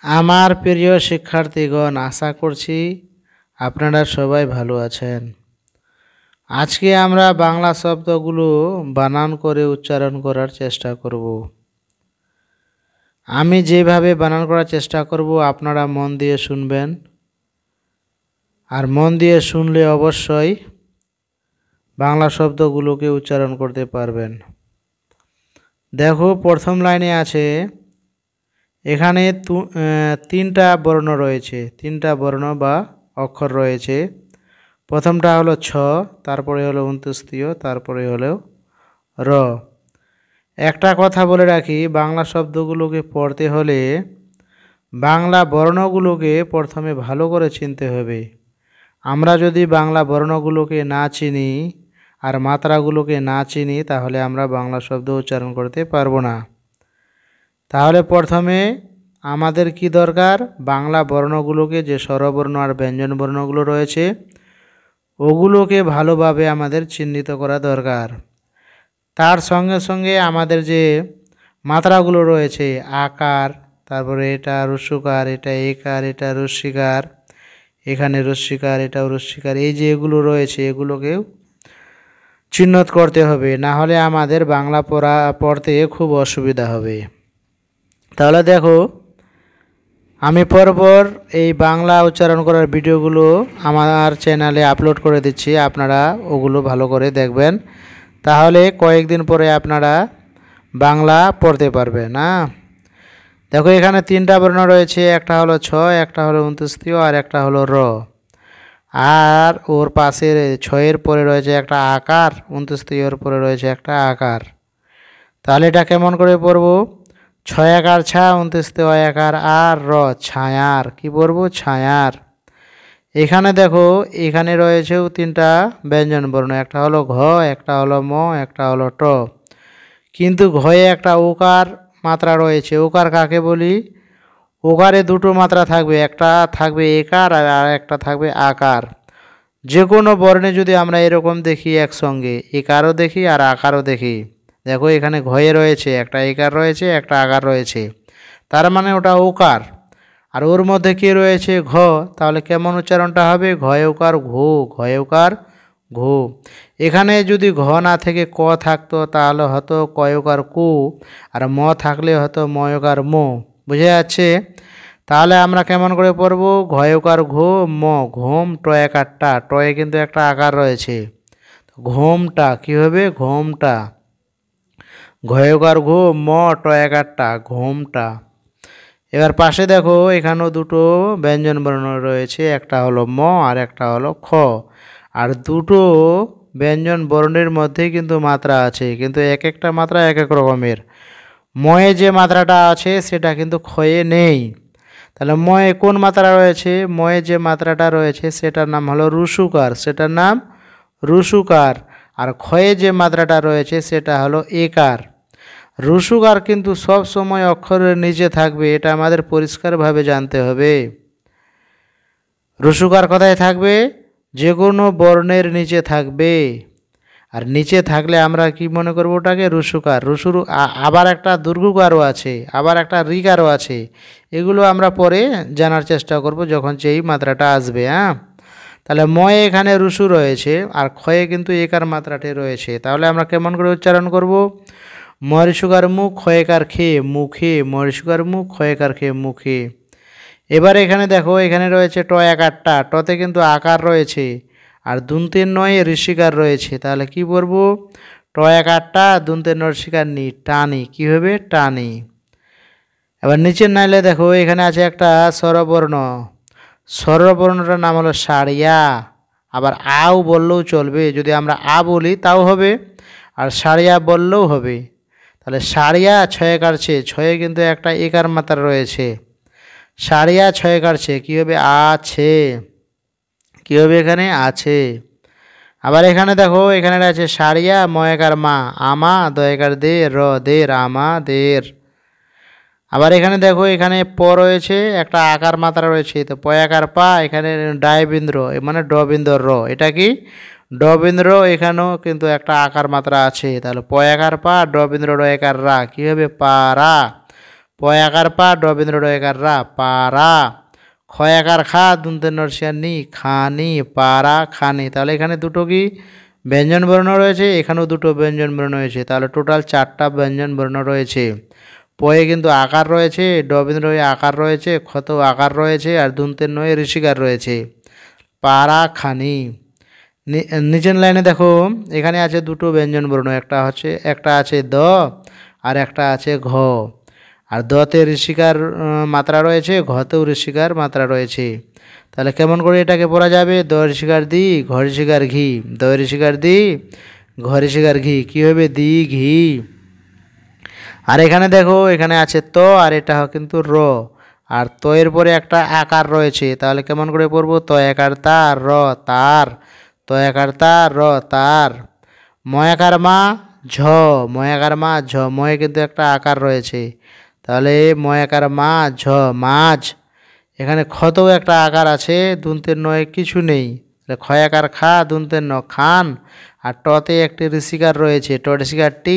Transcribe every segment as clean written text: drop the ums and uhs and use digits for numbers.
আমার প্রিয় শিক্ষার্থীগণ, আশা করছি আপনারা সবাই ভালো আছেন। আজকে আমরা বাংলা শব্দগুলো বানান করে উচ্চারণ করার চেষ্টা করব। আমি যেভাবে বানান করার চেষ্টা করব আপনারা মন দিয়ে শুনবেন, আর মন দিয়ে শুনলে অবশ্যই বাংলা শব্দগুলোকে উচ্চারণ করতে পারবেন। দেখো, প্রথম লাইনে আছে, এখানে তিনটা বর্ণ রয়েছে, তিনটা বর্ণ বা অক্ষর রয়েছে। প্রথমটা হলো ছ, তারপরে হলো অন্ত্যেষ্টিয়, তারপরে হলো র। একটা কথা বলে রাখি, বাংলা শব্দগুলোকে পড়তে হলে বাংলা বর্ণগুলোকে প্রথমে ভালো করে চিনতে হবে। আমরা যদি বাংলা বর্ণগুলোকে না চিনি আর মাত্রাগুলোকে না চিনি, তাহলে আমরা বাংলা শব্দ উচ্চারণ করতে পারবো না। তাহলে প্রথমে আমাদের কি দরকার? বাংলা বর্ণগুলোকে, যে স্বরবর্ণ আর ব্যঞ্জন বর্ণগুলো রয়েছে, ওগুলোকে ভালোভাবে আমাদের চিহ্নিত করা দরকার। তার সঙ্গে সঙ্গে আমাদের যে মাত্রাগুলো রয়েছে, আকার, তারপরে এটা রস্যকার, এটা একার, এটা রস্যিকার, এখানে রস্যিকার, এটাও রস্যিকার, এই যে এগুলো রয়েছে, এগুলোকেও চিহ্নিত করতে হবে, না হলে আমাদের বাংলা পড়তে খুব অসুবিধা হবে। তাহলে দেখো, আমি পরপর এই বাংলা উচ্চারণ করার ভিডিওগুলো আমার চ্যানেলে আপলোড করে দিচ্ছি, আপনারা ওগুলো ভালো করে দেখবেন, তাহলে কয়েকদিন পরে আপনারা বাংলা পড়তে পারবেন। দেখো, এখানে তিনটা বর্ণ রয়েছে, একটা হলো ছ, একটা হলো অন্ত্যেষ্টিয়, আর একটা হলো র। আর ওর পাশে ছয়ের পরে রয়েছে একটা আকার, অন্ত্যেষ্টিয়র পরে রয়েছে একটা আকার। তাহলে এটা কেমন করে পড়বো? ছয় একার ছা, অন্ত্যেষ্টিয় একার আর র, ছায়ার। কি পড়বো? ছায়ার। এখানে দেখো, এখানে রয়েছেও তিনটা ব্যঞ্জন বর্ণ, একটা হলো ঘ, একটা হলো ম, একটা হলো ট। কিন্তু ঘয়ে একটা ওকার মাত্রা রয়েছে। ওকার কাকে বলি? ওকারে দুটো মাত্রা থাকবে, একটা থাকবে একার আর একটা থাকবে আকার। যে কোনো বর্ণে যদি আমরা এরকম দেখি একসঙ্গে, একারও দেখি আর আকারও দেখি, দেখো এখানে ঘয়ে রয়েছে একটা একার রয়েছে, একটা আকার রয়েছে, তার মানে ওটা ওকার। আর ওর মধ্যে কি রয়েছে? ঘ। তাহলে কেমন উচ্চারণটা হবে? ঘয়ে ওকার ঘো, ঘয়ে ওকার ঘো। এখানে যদি ঘ না থেকে ক থাকতো, তাহলে হতো কয়কার কু, আর ম থাকলে হতো ময়কার মো। বুঝে যাচ্ছে? তাহলে আমরা কেমন করে পড়ব? ঘয়কার ঘো ম, ঘোম, টয়কারটা, টয়ে কিন্তু একটা আকার রয়েছে, ঘোমটা কি হবে? ঘোমটা। ঘয়কার ঘো ম, টয়কারটা, ঘোমটা। এবার পাশে দেখো, এখানেও দুটো ব্যঞ্জন বর্ণ রয়েছে, একটা হলো ম আর একটা হলো খ। আর দুটো ব্যঞ্জন বর্ণের মধ্যেই কিন্তু মাত্রা আছে, কিন্তু এক একটা মাত্রা এক এক রকমের। ময়ে যে মাত্রাটা আছে সেটা কিন্তু ক্ষয়ে নেই। তাহলে ময়ে কোন মাত্রা রয়েছে? ময়ে যে মাত্রাটা রয়েছে সেটার নাম হলো রুসুকার, সেটার নাম রুসুকার। আর ক্ষয়ে যে মাত্রাটা রয়েছে সেটা হলো একার। রুসুকার কিন্তু সব সময় অক্ষরের নিচে থাকবে, এটা আমাদের পরিষ্কারভাবে জানতে হবে। রুসুকার কোথায় থাকবে? যে কোনো বর্ণের নিচে থাকবে। আর নিচে থাকলে আমরা কি মনে করবো? ওটাকে রুসুকার। আবার একটা দুর্গুকারও আছে, আবার একটা রিকারও আছে। এগুলো আমরা পরে জানার চেষ্টা করব যখন যেই মাত্রাটা আসবে। তাহলে ময়ে এখানে রুসু রয়েছে, আর ক্ষয়ে কিন্তু একার মাত্রাটি রয়েছে। তাহলে আমরা কেমন করে উচ্চারণ করব? মরিসুকার মুখ, ক্ষয়েকার খে, মুখে, মরিসুকার মুখ, ক্ষয়েকার খে, মুখে। এবার এখানে দেখো, এখানে রয়েছে ট একারটা, টতে কিন্তু আকার রয়েছে, আর দুন্তের নয় ঋষিকার রয়েছে। তাহলে কি বলবো? ট একারটা, দুন্তের নঋষিকার নি, টানি। কি হবে? টানি। এবার নিচের নাইলে দেখো, এখানে আছে একটা স্বরবর্ণ, স্বরবর্ণটার নাম হলো সারিয়া। আবার আও বললেও চলবে, যদি আমরা আ বলি তাও হবে, আর সারিয়া বললেও হবে। তাহলে সারিয়া ছয়ে কাটছে, ছয়ে কিন্তু একটা একার মাত্রা রয়েছে, সারিয়া ছয়ে কাটছে, কী হবে? আছে। কী হবে এখানে? আছে। আবার এখানে দেখো, এখানে আছে সারিয়া ময়কার মা, আমা, দয়কার দে, র, দের, আমাদের। আবার এখানে দেখো, এখানে প রয়েছে, একটা আকার মাত্রা রয়েছে, তো পয়াকার পা, এখানে ডায়বিন্দ্র মানে ডবিন্দর র, এটা কি? ডবিন্দ্র। এখানেও কিন্তু একটা আকার মাত্রা আছে, তাহলে পয়াকার পা, ডবিন্দ্র রয়কার রা, কী হবে? পারা। প একার পা ড বিন্দ্র ড একার রা পারা। খ একার খা দুনতে নরসিয়া নি খানি পারা খানি। তাহলে এখানে দুটো কি ব্যঞ্জন বর্ণ রয়েছে, এখানেও দুটো ব্যঞ্জন বর্ণ রয়েছে, তাহলে টোটাল 4টা ব্যঞ্জন বর্ণ রয়েছে। পয়ে কিন্তু আকার রয়েছে, ড বিন্দ্র আকার রয়েছে, খতেও আকার রয়েছে, আর দুনতের নয়ে ঋষিকার রয়েছে। পারা খানি। নিচের লাইনে দেখো এখানে আছে দুটো ব্যঞ্জন বর্ণ, একটা আছে দ আর একটা আছে ঘ। আর দতে ঋষিকার মাত্রা রয়েছে, ঘতেও ঋষিকার মাত্রা রয়েছে। তাহলে কেমন করে এটাকে পড়া যাবে? দ ঋষিকার দি ঘ ঋষিকার ঘি, দ ঋষিকার দি ঘ ঋষিকার ঘি, কী হবে? দি ঘি। আর এখানে দেখো এখানে আছে ত আর এটা কিন্তু র, আর ত এর পরে একটা আকার রয়েছে, তাহলে কেমন করে পড়বো? ত একার তার র তার, ত একার তার র তার। ময়াকার মা ঝ, ময়াকার মা ঝ, ময়ে কিন্তু একটা আকার রয়েছে, তাহলে ময়াকার মা ঝ মাঝ। এখানে খতেও একটা আকার আছে, দুনতের নয় কিছু নেই, খয়াকার খা দুনতের ন খান। আর টতে একটি ঋষিকার রয়েছে, ট ঋষিকার টি,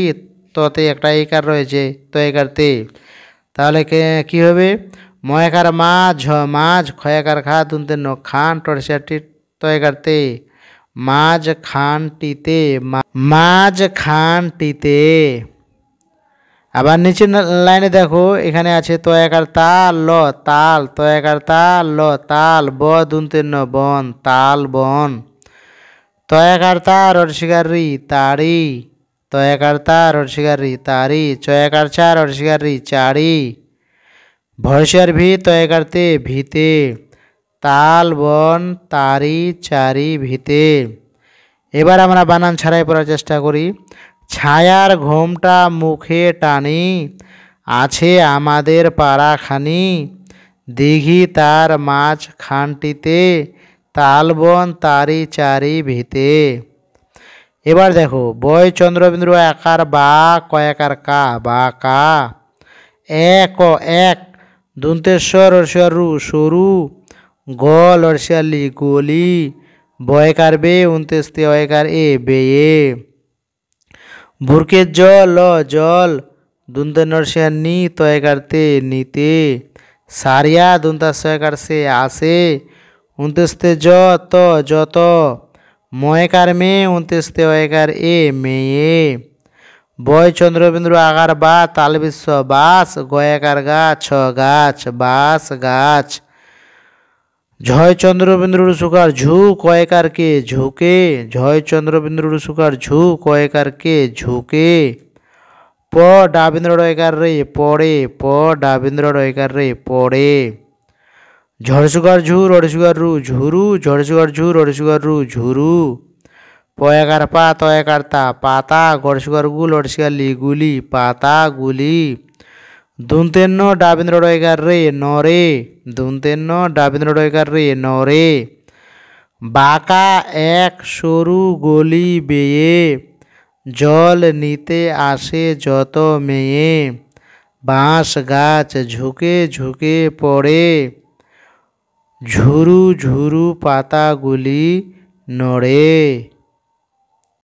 ততে একটা একার রয়েছে, তো একার তে। তাহলে কি হবে? ময়াকার মা ঝ মাঝ, খয়াকার খা দুনতের ন খান, ট ঋষিকার টি, তো একার তে মাঝ খানটিতে, মাঝ খানটিতে। আবার নিচের লাইনে দেখো এখানে আছে ত একার তাল ল তাল, ত একার তাল ল তাল, ব দুনতের ন বন তাল বন। ত একার তার ঋষিকার রি তারি, ত একার তার ঋষিকার রি তারি, চ একার চার ঋষিকার রি চারি। ভরসার ভি ত একার তে ভিতে, তাল বন তারি চারি ভিতে। এবার আমরা বানান ছাড়াই পড়ার চেষ্টা করি। ছায়ার ঘোমটা মুখে টানি, আছে আমাদের পাড়াখানি, দিঘি তার মাঝ খানটিতে, তালবন তারি চারি ভিতে। এবার দেখো বয় চন্দ্রবিন্দু আকার বা কয়াকার কা বা কা। এক এক দুন্তেশ্বর রু সরু, গ লড়শিয়ালি গলি, বয়কার বে উনতেস্তে অয়কার এ বেয়ে। ভুরকের জল জল, দুনতে নরসিয়া নি তয়কার তে নিতে, সারিয়া দুনতা সয়কার সে আসে, উনতেস্তে যত যত, ময়কার মে উনতেস্তে অয়কার এ মেয়ে। বয় চন্দ্রবিন্দু আকার বা তাল বিশ্ব বাস, গয়াকার গা ছ গাছ বাস গাছ। ঝয় চন্দ্রবিন্দু সুকার ঝু, কয়কার কে ঝুঁকে, ঝয় চন্দ্রবিন্দু সুকার ঝু, কয়কার কে ঝুঁকে। প ডাবিন্দ্র রয়কার রে পড়ে, প ডাবিন্দ্র রয়কার রে পড়ে। ঝড় সুগার ঝু রড় সুগার রু ঝুরু, ঝড় সুগার ঝু রড় সুগার রু ঝুরু। পয়াকার পা তয়াকার তা পাতা, গড় সুগার গু লড় সুগার লি গুলি পাতা গুলি। দুনতেন্ন ডাবিন্দ্র রয়কার রে নরে, দুনতেন্ন ডাবিন্দ্র রয়কার রে নরে। বাঁকা এক সরু গলি বেয়ে, জল নিতে আসে যত মেয়ে, বাঁশ গাছ ঝুঁকে ঝুঁকে পড়ে, ঝুরু ঝুরু পাতাগুলি নড়ে।